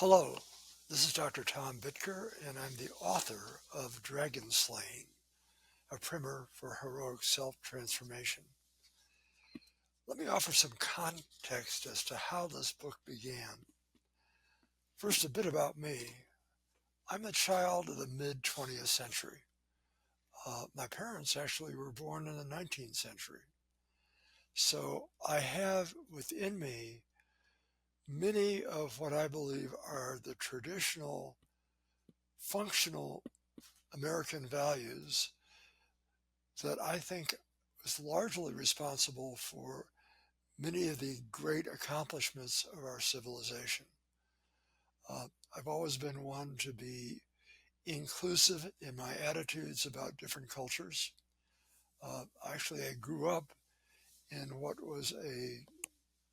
Hello, this is Dr. Tom Bittker, and I'm the author of Dragon Slaying, a primer for heroic self-transformation. Let me offer some context as to how this book began. First, a bit about me. I'm a child of the mid-20th century. My parents actually were born in the 19th century. So I have within me many of what I believe are the traditional, functional American values that I think was largely responsible for many of the great accomplishments of our civilization. I've always been one to be inclusive in my attitudes about different cultures. Actually, I grew up in what was a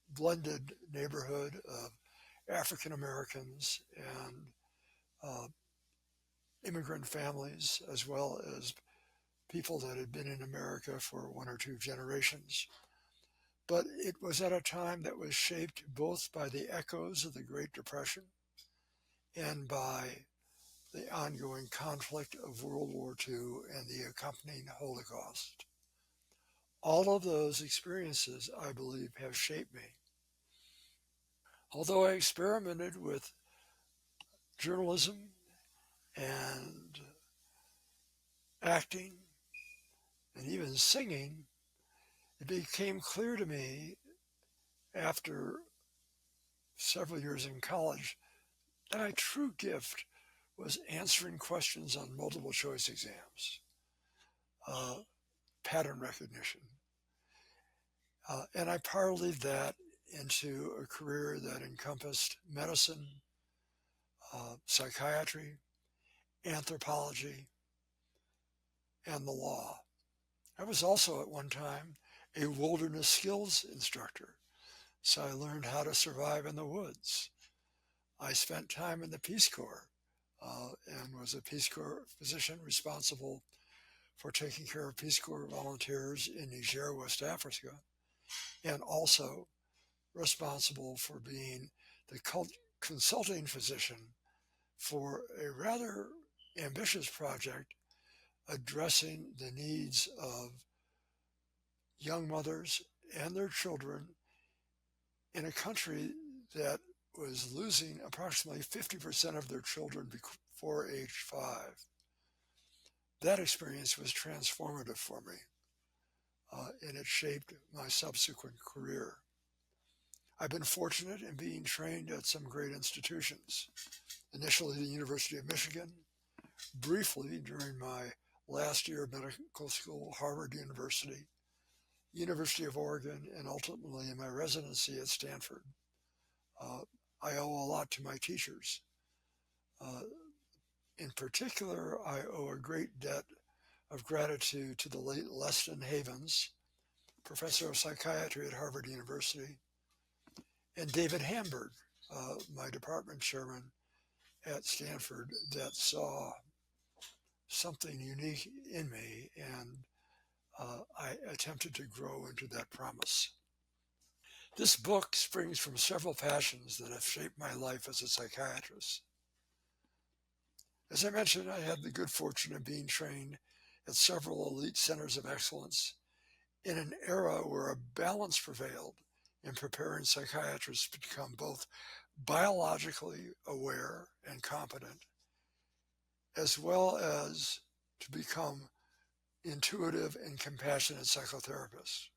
blended neighborhood of African Americans and uh, immigrant families, as well as people that had been in America for one or two generations. But it was at a time that was shaped both by the echoes of the Great Depression and by the ongoing conflict of World War II and the accompanying Holocaust. All of those experiences, I believe, have shaped me. Although I experimented with journalism and acting and even singing, it became clear to me after several years in college that my true gift was answering questions on multiple choice exams, uh, pattern recognition. And I parlayed that into a career that encompassed medicine, psychiatry, anthropology, and the law. I was also at one time a wilderness skills instructor, so I learned how to survive in the woods. I spent time in the Peace Corps and was a Peace Corps physician responsible for taking care of Peace Corps volunteers in Niger, West Africa, and also responsible for being the consulting physician for a rather ambitious project addressing the needs of young mothers and their children in a country that was losing approximately 50% of their children before age 5. That experience was transformative for me, and it shaped my subsequent career. I've been fortunate in being trained at some great institutions. Initially, the University of Michigan, briefly during my last year of medical school, Harvard University, University of Oregon, and ultimately in my residency at Stanford. Uh, I owe a lot to my teachers. Uh, in particular, I owe a great debt of gratitude to the late Leston Havens, professor of psychiatry at Harvard University, and David Hamburg, my department chairman at Stanford, that saw something unique in me, and I attempted to grow into that promise. This book springs from several passions that have shaped my life as a psychiatrist. As I mentioned, I had the good fortune of being trained at several elite centers of excellence in an era where a balance prevailed in preparing psychiatrists to become both biologically aware and competent, as well as to become intuitive and compassionate psychotherapists.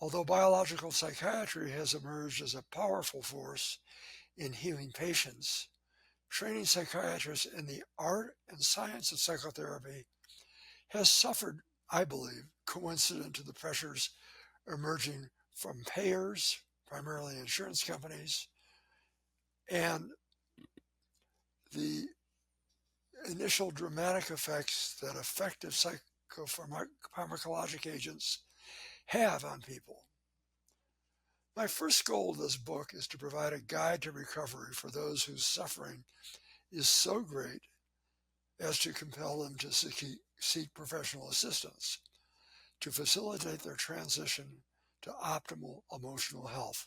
Although biological psychiatry has emerged as a powerful force in healing patients, training psychiatrists in the art and science of psychotherapy has suffered, I believe, coincident to the pressures emerging from payers, primarily insurance companies, and the initial dramatic effects that effective psychopharmacologic agents have on people. My first goal of this book is to provide a guide to recovery for those whose suffering is so great as to compel them to seek professional assistance to facilitate their transition to optimal emotional health.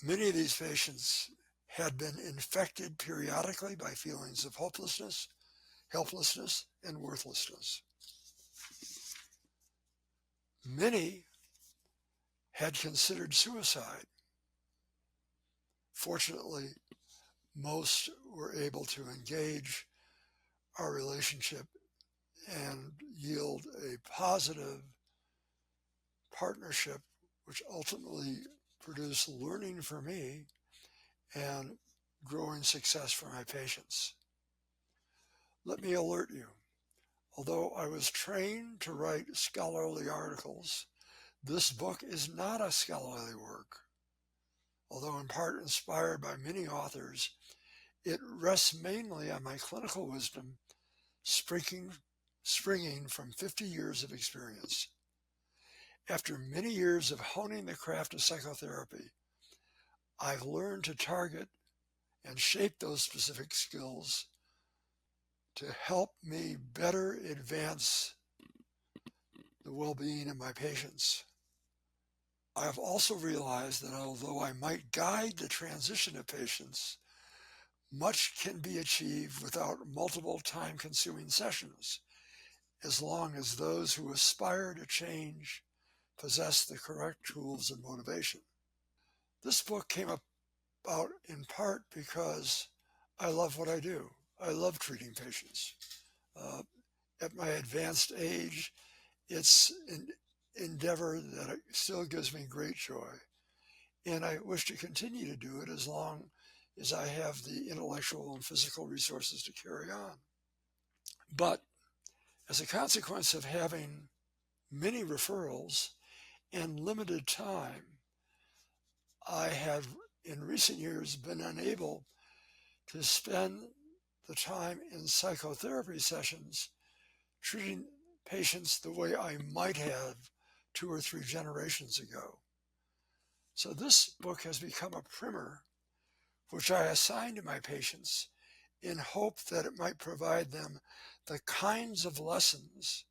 Many of these patients had been infected periodically by feelings of hopelessness, helplessness, and worthlessness. Many had considered suicide. Fortunately, most were able to engage our relationship and yield a positive partnership, which ultimately produced learning for me and growing success for my patients. Let me alert you, although I was trained to write scholarly articles, this book is not a scholarly work. Although in part inspired by many authors, it rests mainly on my clinical wisdom, springing from 50 years of experience. After many years of honing the craft of psychotherapy, I've learned to target and shape those specific skills to help me better advance the well-being of my patients. I have also realized that although I might guide the transition of patients, much can be achieved without multiple time-consuming sessions, as long as those who aspire to change possess the correct tools and motivation. This book came about in part because I love what I do. I love treating patients. At my advanced age, it's an endeavor that still gives me great joy. And I wish to continue to do it as long as I have the intellectual and physical resources to carry on. But as a consequence of having many referrals and limited time, I have in recent years been unable to spend the time in psychotherapy sessions treating patients the way I might have 2 or 3 generations ago. So this book has become a primer which I assign to my patients in hope that it might provide them the kinds of lessons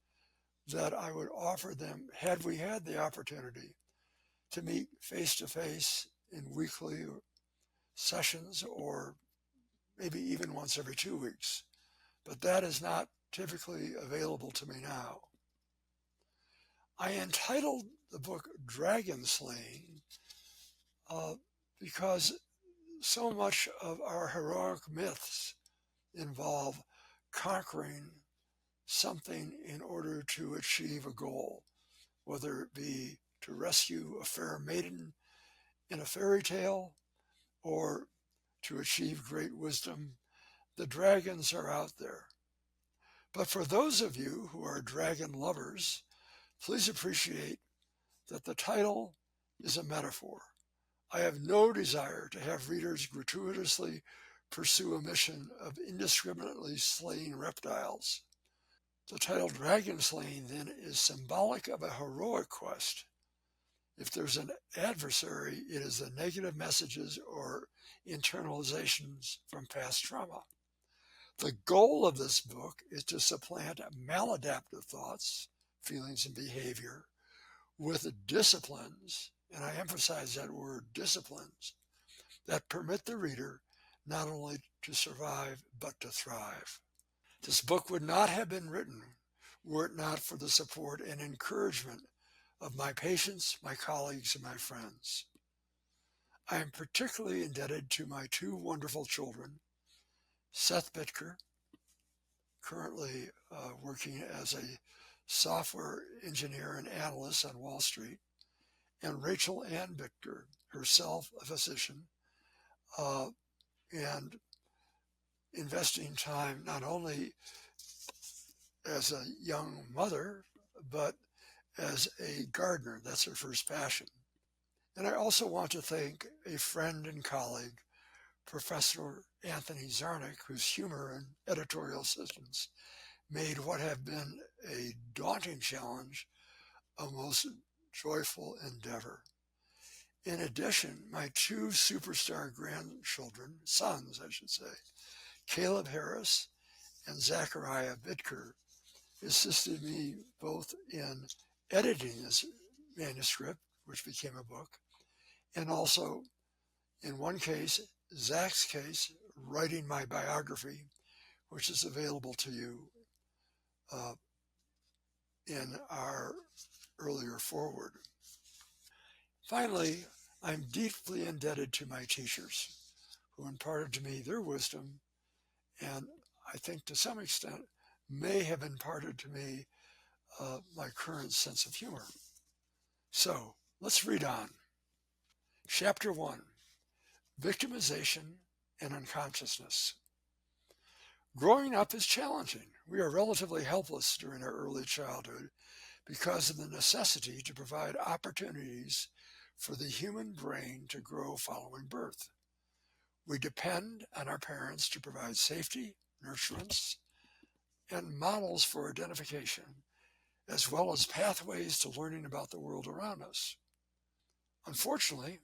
that I would offer them had we had the opportunity to meet face-to-face in weekly sessions or maybe even once every 2 weeks. But that is not typically available to me now. I entitled the book Dragon Slaying because so much of our heroic myths involve conquering something in order to achieve a goal, whether it be to rescue a fair maiden in a fairy tale or to achieve great wisdom. The dragons are out there. But for those of you who are dragon lovers, please appreciate that the title is a metaphor. I have no desire to have readers gratuitously pursue a mission of indiscriminately slaying reptiles. The title Dragon Slaying, then, is symbolic of a heroic quest. If there's an adversary, it is the negative messages or internalizations from past trauma. The goal of this book is to supplant maladaptive thoughts, feelings, and behavior with disciplines, and I emphasize that word, disciplines, that permit the reader not only to survive, but to thrive. This book would not have been written were it not for the support and encouragement of my patients, my colleagues, and my friends. I am particularly indebted to my 2 wonderful children, Seth Bittker, currently working as a software engineer and analyst on Wall Street, and Rachel Ann Bittker, herself a physician, and investing time not only as a young mother, but as a gardener. That's her first passion. And I also want to thank a friend and colleague, Professor Anthony Zarnick, whose humor and editorial assistance made what have been a daunting challenge a most joyful endeavor. In addition, my 2 superstar grandchildren, sons, I should say, Caleb Harris and Zachariah Bittker, assisted me both in editing this manuscript, which became a book, and also In one case, Zach's case, writing my biography, which is available to you uh, in our earlier forward. Finally, I'm deeply indebted to my teachers who imparted to me their wisdom and I think to some extent may have imparted to me my current sense of humor. So let's read on. Chapter 1, Victimization and Unconsciousness. Growing up is challenging. We are relatively helpless during our early childhood because of the necessity to provide opportunities for the human brain to grow following birth. We depend on our parents to provide safety, nurturance, and models for identification, as well as pathways to learning about the world around us. Unfortunately,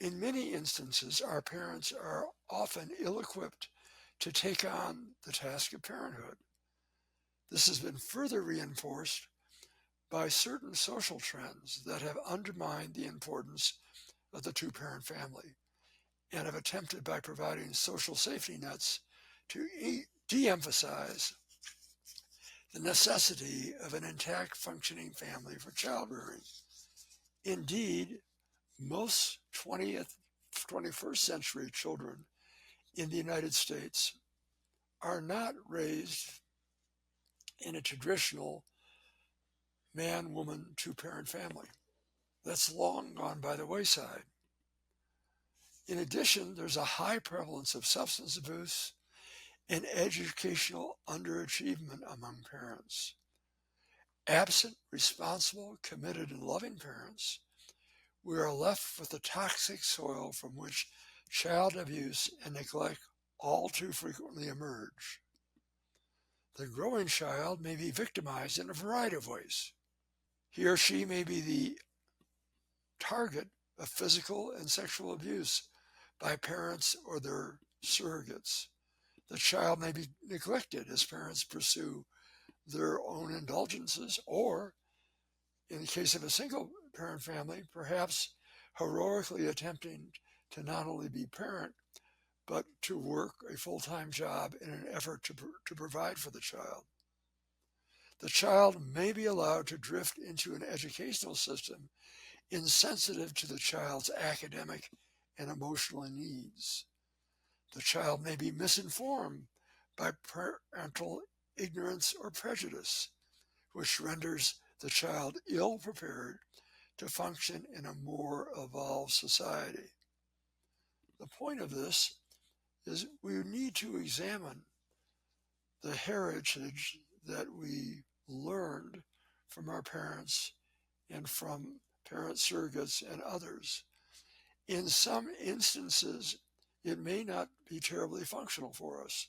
in many instances, our parents are often ill-equipped to take on the task of parenthood. This has been further reinforced by certain social trends that have undermined the importance of the two-parent family and have attempted by providing social safety nets to de-emphasize the necessity of an intact functioning family for child rearing. Indeed, most 21st century children in the United States are not raised in a traditional man-woman two-parent family. That's long gone by the wayside. In addition, there's a high prevalence of substance abuse and educational underachievement among parents. Absent responsible, committed, and loving parents, we are left with the toxic soil from which child abuse and neglect all too frequently emerge. The growing child may be victimized in a variety of ways. He or she may be the target of physical and sexual abuse by parents or their surrogates. The child may be neglected as parents pursue their own indulgences, or, in the case of a single parent family, perhaps heroically attempting to not only be parent, but to work a full-time job in an effort to provide for the child. The child may be allowed to drift into an educational system insensitive to the child's academic and emotional needs. The child may be misinformed by parental ignorance or prejudice, which renders the child ill-prepared to function in a more evolved society. The point of this is we need to examine the heritage that we learned from our parents and from parent surrogates and others. In some instances, it may not be terribly functional for us.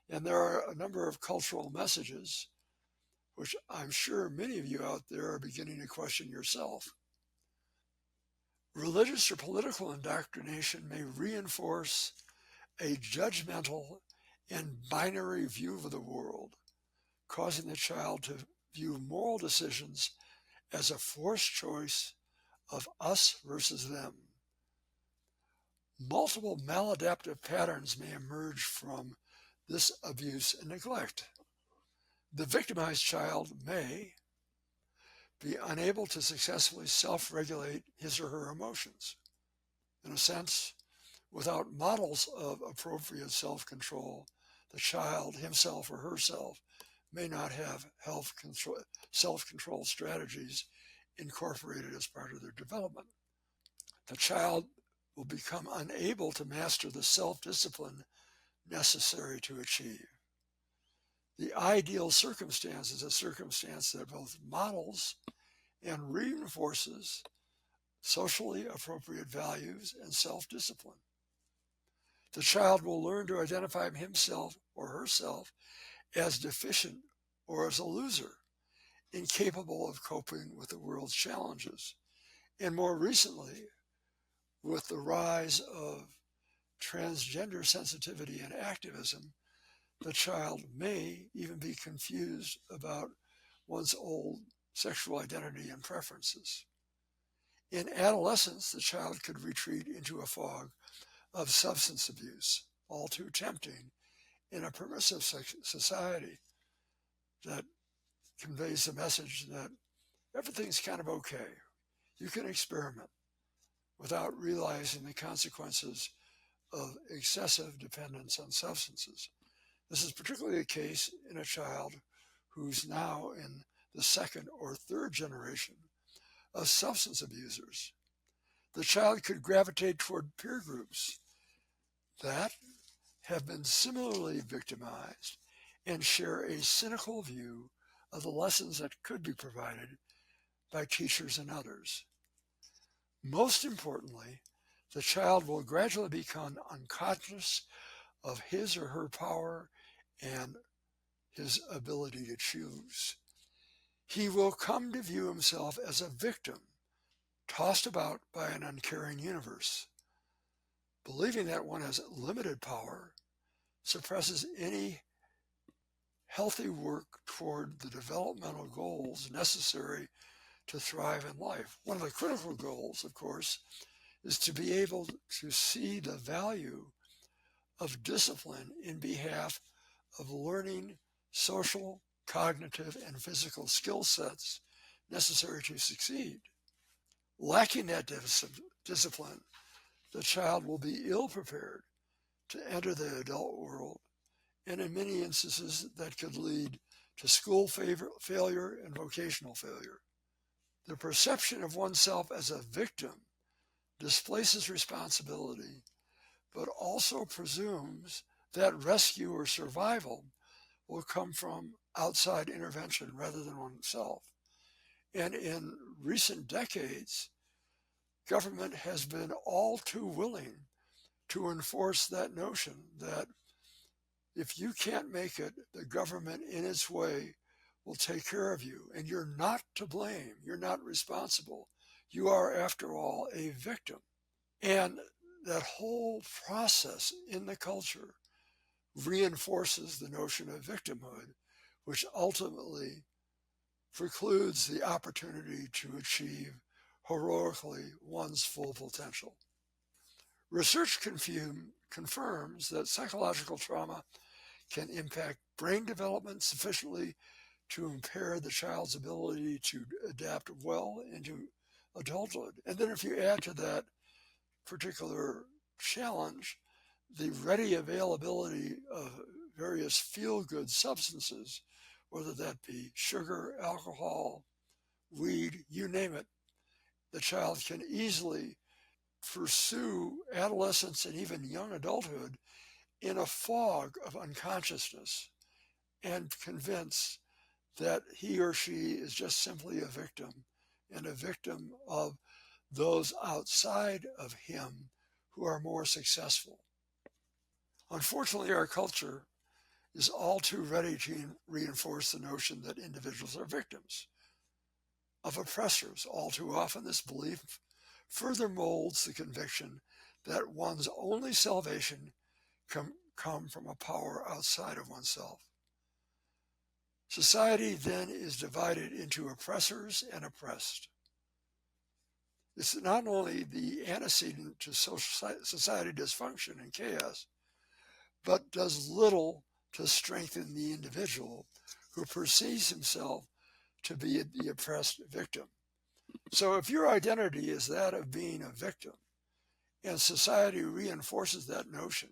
And there are a number of cultural messages, which I'm sure many of you out there are beginning to question yourself. Religious or political indoctrination may reinforce a judgmental and binary view of the world, causing the child to view moral decisions as a forced choice of us versus them. Multiple maladaptive patterns may emerge from this abuse and neglect. The victimized child may be unable to successfully self-regulate his or her emotions. In a sense, without models of appropriate self-control, the child himself or herself may not have self-control strategies incorporated as part of their development. The child will become unable to master the self-discipline necessary to achieve. The ideal circumstance is a circumstance that both models and reinforces socially appropriate values and self-discipline. The child will learn to identify himself or herself as deficient or as a loser, incapable of coping with the world's challenges. And more recently, with the rise of transgender sensitivity and activism, the child may even be confused about one's old sexual identity and preferences. In adolescence, the child could retreat into a fog of substance abuse, all too tempting in a permissive society that conveys the message that everything's kind of okay. You can experiment without realizing the consequences of excessive dependence on substances. This is particularly the case in a child who's now in the second or third generation of substance abusers. The child could gravitate toward peer groups that have been similarly victimized and share a cynical view of the lessons that could be provided by teachers and others. Most importantly, the child will gradually become unconscious of his or her power and his ability to choose. He will come to view himself as a victim, tossed about by an uncaring universe. Believing that one has limited power suppresses any healthy work toward the developmental goals necessary to thrive in life. One of the critical goals, of course, is to be able to see the value of discipline in behalf of learning social, cognitive, and physical skill sets necessary to succeed. Lacking that discipline, the child will be ill-prepared to enter the adult world, and in many instances that could lead to school failure and vocational failure. The perception of oneself as a victim displaces responsibility, but also presumes that rescue or survival will come from outside intervention rather than oneself. And in recent decades, government has been all too willing to enforce that notion that if you can't make it, the government in its way will take care of you, and you're not to blame. You're not responsible. You are, after all, a victim. And that whole process in the culture reinforces the notion of victimhood, which ultimately precludes the opportunity to achieve heroically one's full potential. Research confirms that psychological trauma can impact brain development sufficiently to impair the child's ability to adapt well into adulthood. And then if you add to that particular challenge the ready availability of various feel-good substances, whether that be sugar, alcohol, weed, you name it, the child can easily pursue adolescence and even young adulthood in a fog of unconsciousness and convinced that he or she is just simply a victim, and a victim of those outside of him who are more successful. Unfortunately, our culture is all too ready to reinforce the notion that individuals are victims of oppressors. All too often, this belief further molds the conviction that one's only salvation can come from a power outside of oneself. Society then is divided into oppressors and oppressed. It's not only the antecedent to society dysfunction and chaos, but does little to strengthen the individual who perceives himself to be the oppressed victim. So if your identity is that of being a victim, and society reinforces that notion,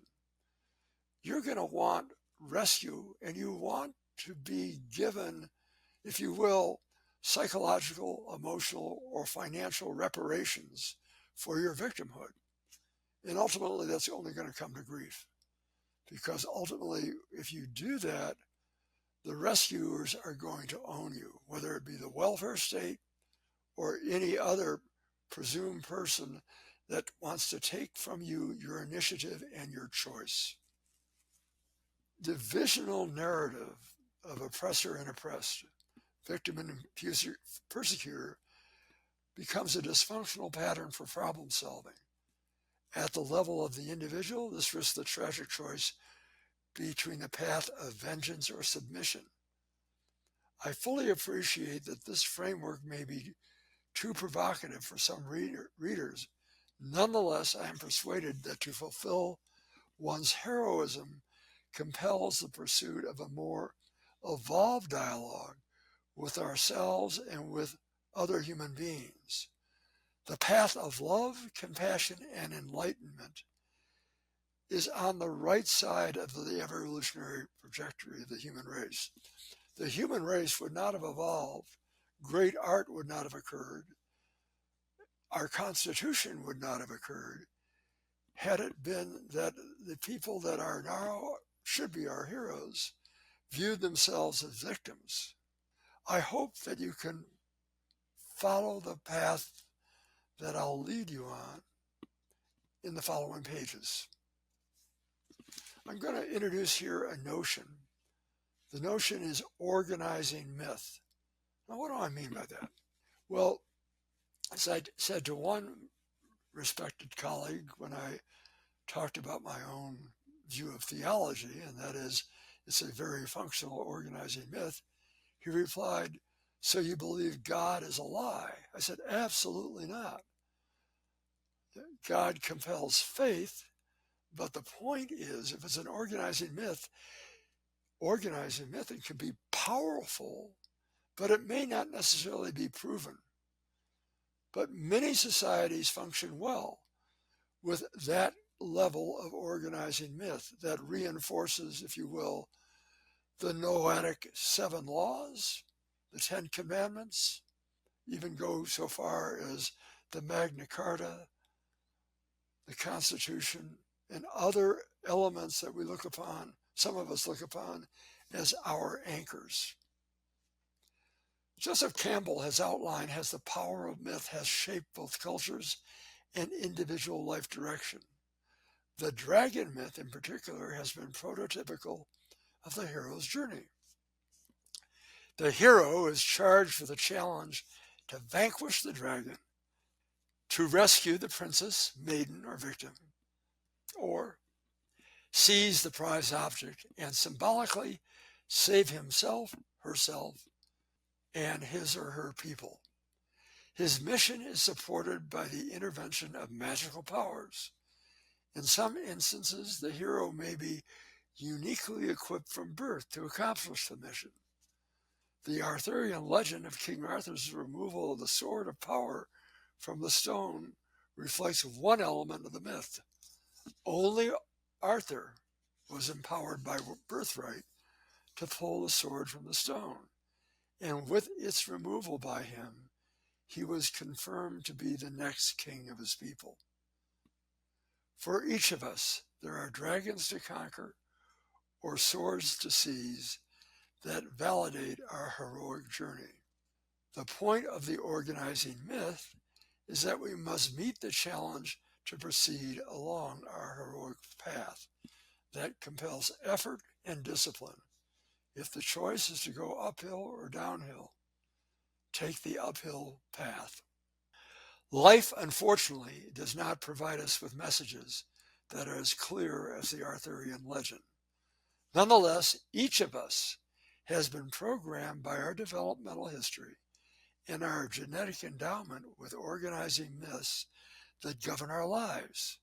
you're going to want rescue, and you want to be given, if you will, psychological, emotional, or financial reparations for your victimhood. And ultimately, that's only going to come to grief. Because ultimately, if you do that, the rescuers are going to own you, whether it be the welfare state or any other presumed person that wants to take from you your initiative and your choice. The divisional narrative of oppressor and oppressed, victim and persecutor, becomes a dysfunctional pattern for problem solving. At the level of the individual, this risks the tragic choice between the path of vengeance or submission. I fully appreciate that this framework may be too provocative for some readers. Nonetheless, I am persuaded that to fulfill one's heroism compels the pursuit of a more evolved dialogue with ourselves and with other human beings. The path of love, compassion, and enlightenment is on the right side of the evolutionary trajectory of the human race. The human race would not have evolved, great art would not have occurred, our Constitution would not have occurred, had it been that the people that are now, should be our heroes, viewed themselves as victims. I hope that you can follow the path that I'll lead you on in the following pages. I'm going to introduce here a notion. The notion is organizing myth. Now, what do I mean by that? Well, as I said to one respected colleague when I talked about my own view of theology, and that is, it's a very functional organizing myth, he replied, "So you believe God is a lie?" I said, "Absolutely not. God compels faith, but the point is, if it's an organizing myth, it can be powerful, but it may not necessarily be proven. But many societies function well with that level of organizing myth that reinforces, if you will, the Noahic 7 laws, the 10 commandments, even go so far as the Magna Carta, the Constitution, and other elements that we look upon, some of us look upon, as our anchors. Joseph Campbell has outlined how the power of myth has shaped both cultures and individual life direction. The dragon myth in particular has been prototypical of the hero's journey. The hero is charged with a challenge to vanquish the dragon, to rescue the princess, maiden, or victim, or seize the prize object and symbolically save himself, herself, and his or her people. His mission is supported by the intervention of magical powers. In some instances, the hero may be uniquely equipped from birth to accomplish the mission. The Arthurian legend of King Arthur's removal of the sword of power from the stone reflects one element of the myth. Only Arthur was empowered by birthright to pull the sword from the stone, and with its removal by him, he was confirmed to be the next king of his people. For each of us, there are dragons to conquer or swords to seize that validate our heroic journey. The point of the organizing myth is that we must meet the challenge to proceed along our heroic path that compels effort and discipline. If the choice is to go uphill or downhill, take the uphill path. Life, unfortunately, does not provide us with messages that are as clear as the Arthurian legend. Nonetheless, each of us has been programmed by our developmental history and our genetic endowment with organizing myths that govern our lives.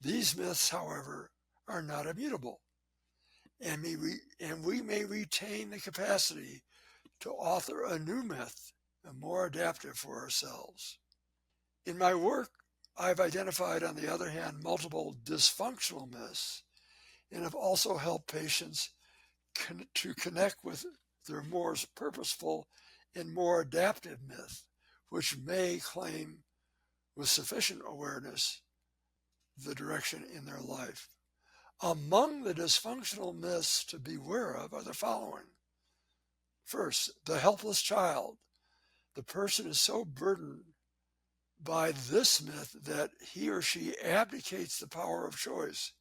These myths, however, are not immutable, and we may retain the capacity to author a new myth, and more adaptive for ourselves. In my work, I've identified, on the other hand, multiple dysfunctional myths, and have also helped patients to connect with their more purposeful and more adaptive myth, which may claim with sufficient awareness the direction in their life. Among the dysfunctional myths to beware of are the following. First, the helpless child. The person is so burdened by this myth that he or she abdicates the power of choice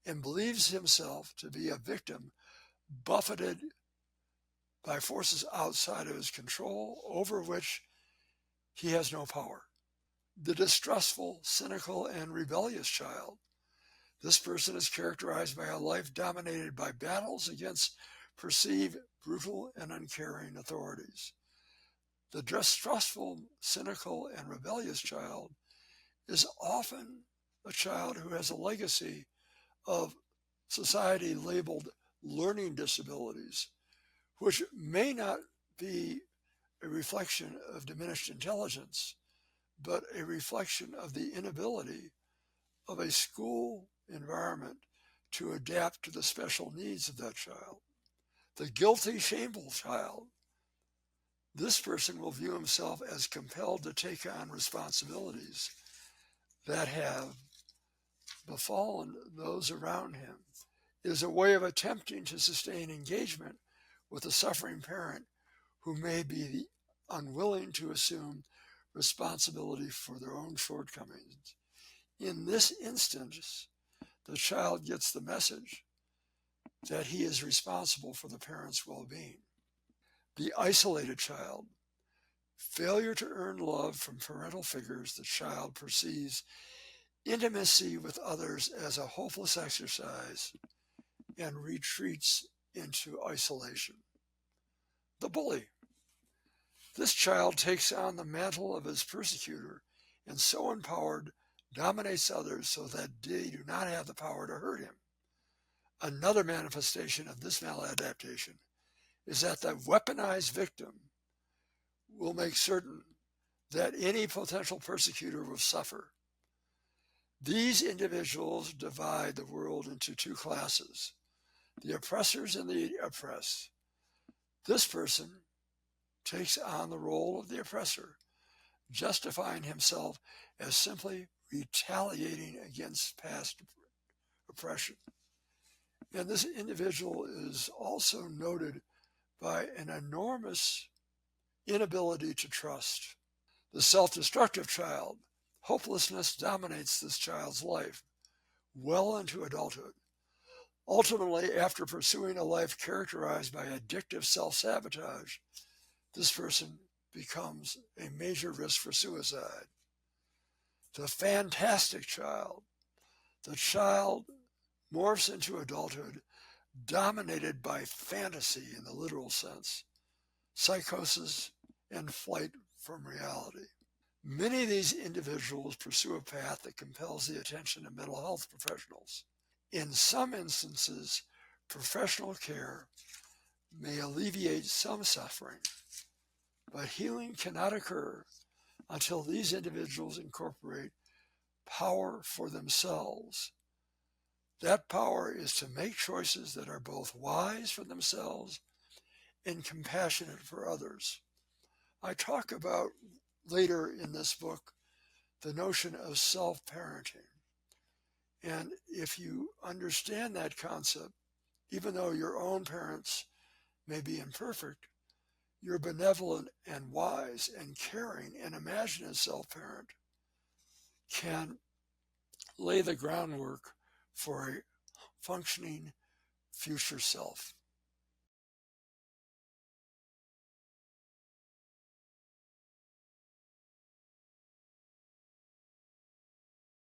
and believes himself to be a victim buffeted by forces outside of his control over which he has no power. The distrustful, cynical, and rebellious child. This person is characterized by a life dominated by battles against perceived brutal and uncaring authorities. The distrustful, cynical, and rebellious child is often a child who has a legacy of society labeled learning disabilities, which may not be a reflection of diminished intelligence, but a reflection of the inability of a school environment to adapt to the special needs of that child. The guilty, shameful child, this person will view himself as compelled to take on responsibilities that have befallen those around him. It is a way of attempting to sustain engagement with a suffering parent who may be unwilling to assume responsibility for their own shortcomings. In this instance, the child gets the message that he is responsible for the parent's well-being. The isolated child. Failure to earn love from parental figures, the child perceives intimacy with others as a hopeless exercise and retreats into isolation. The bully. This child takes on the mantle of his persecutor and so empowered dominates others so that they do not have the power to hurt him. Another manifestation of this maladaptation is that the weaponized victim will make certain that any potential persecutor will suffer. These individuals divide the world into two classes, the oppressors and the oppressed. This person takes on the role of the oppressor, justifying himself as simply retaliating against past oppression. And this individual is also noted by an enormous inability to trust. The self-destructive child. Hopelessness dominates this child's life well into adulthood. Ultimately, after pursuing a life characterized by addictive self-sabotage, this person becomes a major risk for suicide. The fantastic child. The child morphs into adulthood dominated by fantasy in the literal sense, psychosis, and flight from reality. Many of these individuals pursue a path that compels the attention of mental health professionals. In some instances, professional care may alleviate some suffering, but healing cannot occur until these individuals incorporate power for themselves. That power is to make choices that are both wise for themselves and compassionate for others. I talk about later in this book the notion of self-parenting. And if you understand that concept, even though your own parents may be imperfect, your benevolent and wise and caring and imaginative self-parent can lay the groundwork for a functioning future self.